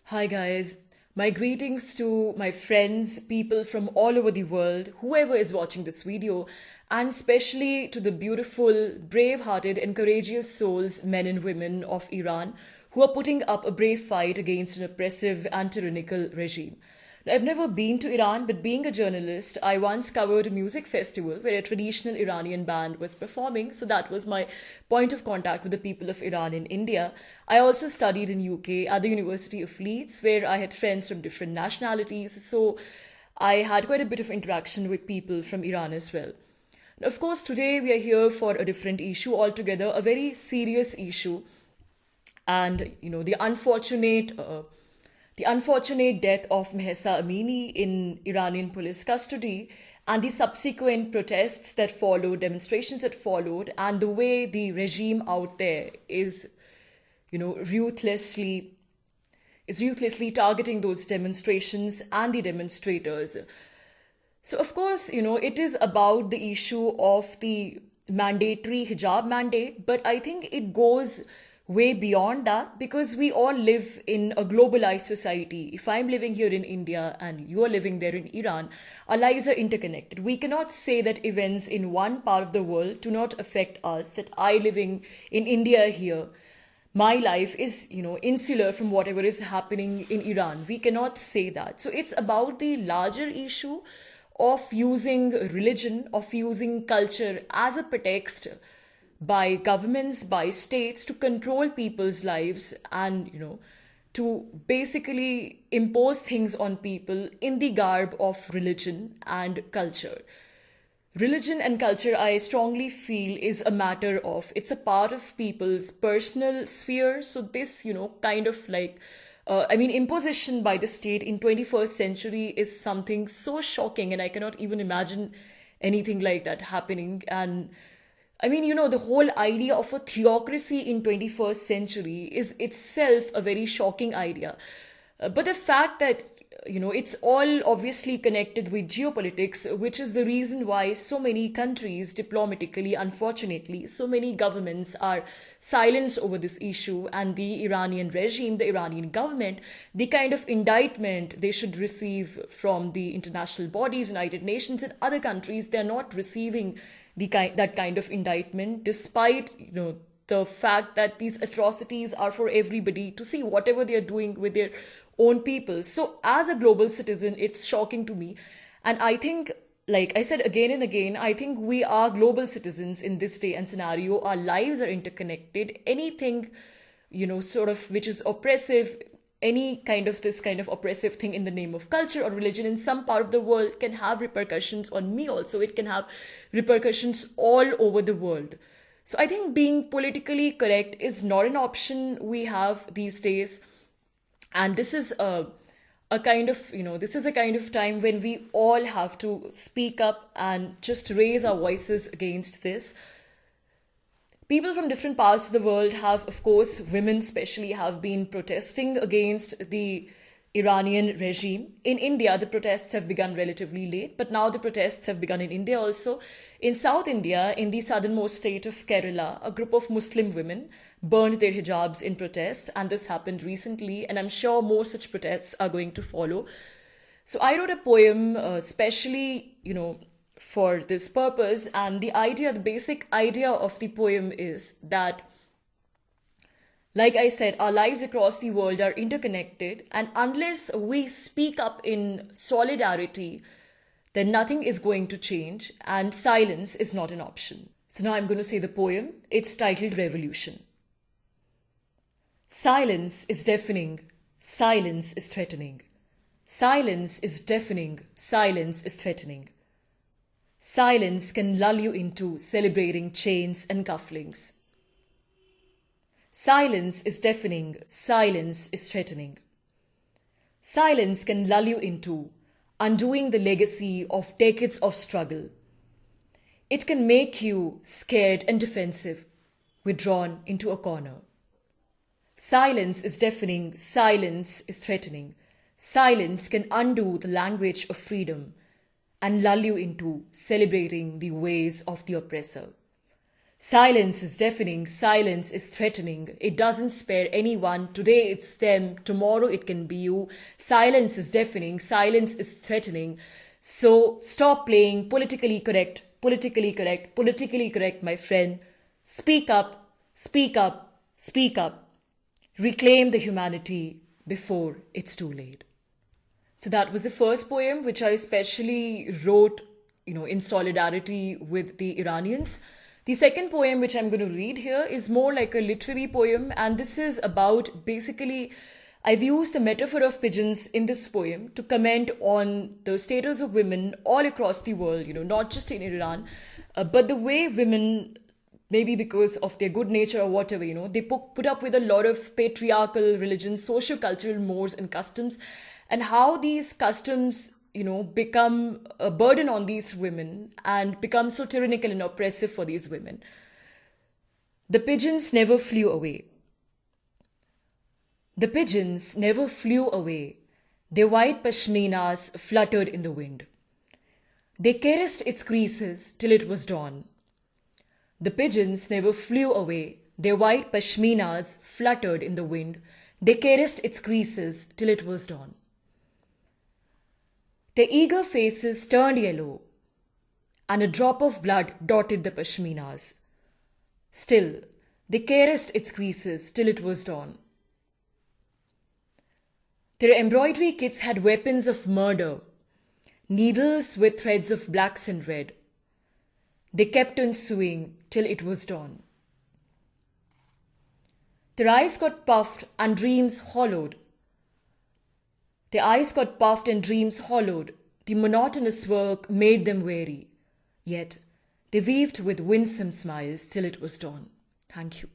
Hi guys, my greetings to my friends, people from all over the world, whoever is watching this video, and especially to the beautiful, brave-hearted and courageous souls, men and women of Iran, who are putting up a brave fight against an oppressive and tyrannical regime. Now, I've never been to Iran, but being a journalist, I once covered a music festival where a traditional Iranian band was performing. So that was my point of contact with the people of Iran in India. I also studied in UK at the University of Leeds, where I had friends from different nationalities. So I had quite a bit of interaction with people from Iran as well. Of course, today we are here for a different issue altogether, a very serious issue. And, the unfortunate death of Mahsa Amini in Iranian police custody and the subsequent protests that followed, demonstrations that followed, and the way the regime out there is, ruthlessly targeting those demonstrations and the demonstrators. So, of course, it is about the issue of the mandatory hijab mandate, but I think it goes way beyond that because we all live in a globalized society. If I'm living here in India and you're living there in Iran, our lives are interconnected. We cannot say that events in one part of the world do not affect us, that I living in India here, my life is, insular from whatever is happening in Iran. We cannot say that. So it's about the larger issue of using religion, of using culture as a pretext by governments, by states to control people's lives and, to basically impose things on people in the garb of religion and culture. Religion and culture, I strongly feel, is a matter of, it's a part of people's personal sphere. So this, imposition by the state in 21st century is something so shocking, and I cannot even imagine anything like that happening. And the whole idea of a theocracy in 21st century is itself a very shocking idea. But the fact that, it's all obviously connected with geopolitics, which is the reason why so many countries, diplomatically, unfortunately, so many governments are silenced over this issue, and the Iranian regime, the Iranian government, the kind of indictment they should receive from the international bodies, United Nations and other countries, they're not receiving that kind of indictment, despite the fact that these atrocities are for everybody to see, whatever they are doing with their own people. So as a global citizen, it's shocking to me. And I think, like I said again and again, I think we are global citizens in this day and scenario. Our lives are interconnected. Anything, which is oppressive, any kind of this kind of oppressive thing in the name of culture or religion in some part of the world can have repercussions on me also. It can have repercussions all over the world. So I think being politically correct is not an option we have these days. And this is a kind of, this is a kind of time when we all have to speak up and just raise our voices against this. People from different parts of the world have, of course, women especially, have been protesting against the Iranian regime. In India, the protests have begun relatively late, but now the protests have begun in India also. In South India, in the southernmost state of Kerala, a group of Muslim women burned their hijabs in protest, and this happened recently, and I'm sure more such protests are going to follow. So I wrote a poem, especially, for this purpose, and the basic idea of the poem is that, like I said, our lives across the world are interconnected, and unless we speak up in solidarity, then nothing is going to change, and silence is not an option. So now I'm going to say the poem. It's titled Revolution. Silence is deafening. Silence is threatening. Silence is deafening. Silence is threatening. Silence can lull you into celebrating chains and cufflinks. Silence is deafening. Silence is threatening. Silence can lull you into undoing the legacy of decades of struggle. It can make you scared and defensive, withdrawn into a corner. Silence is deafening. Silence is threatening. Silence can undo the language of freedom and lull you into celebrating the ways of the oppressor. Silence is deafening, silence is threatening. It doesn't spare anyone. Today it's them, tomorrow it can be you. Silence is deafening, silence is threatening. So stop playing politically correct, politically correct, politically correct, my friend. Speak up, speak up, speak up. Reclaim the humanity before it's too late. So that was the first poem which I especially wrote, in solidarity with the Iranians. The second poem which I'm going to read here is more like a literary poem, and this is about basically, I've used the metaphor of pigeons in this poem to comment on the status of women all across the world, not just in Iran, but the way women, maybe because of their good nature or whatever, they put up with a lot of patriarchal religions, socio-cultural mores and customs, and how these customs become a burden on these women and become so tyrannical and oppressive for these women. The pigeons never flew away. The pigeons never flew away. Their white pashminas fluttered in the wind. They caressed its creases till it was dawn. The pigeons never flew away. Their white pashminas fluttered in the wind. They caressed its creases till it was dawn. Their eager faces turned yellow, and a drop of blood dotted the pashminas. Still, they caressed its creases till it was dawn. Their embroidery kits had weapons of murder, needles with threads of blacks and red. They kept on sewing till it was dawn. Their eyes got puffed and dreams hollowed. Their eyes got puffed and dreams hollowed. The monotonous work made them weary. Yet they weaved with winsome smiles till it was dawn. Thank you.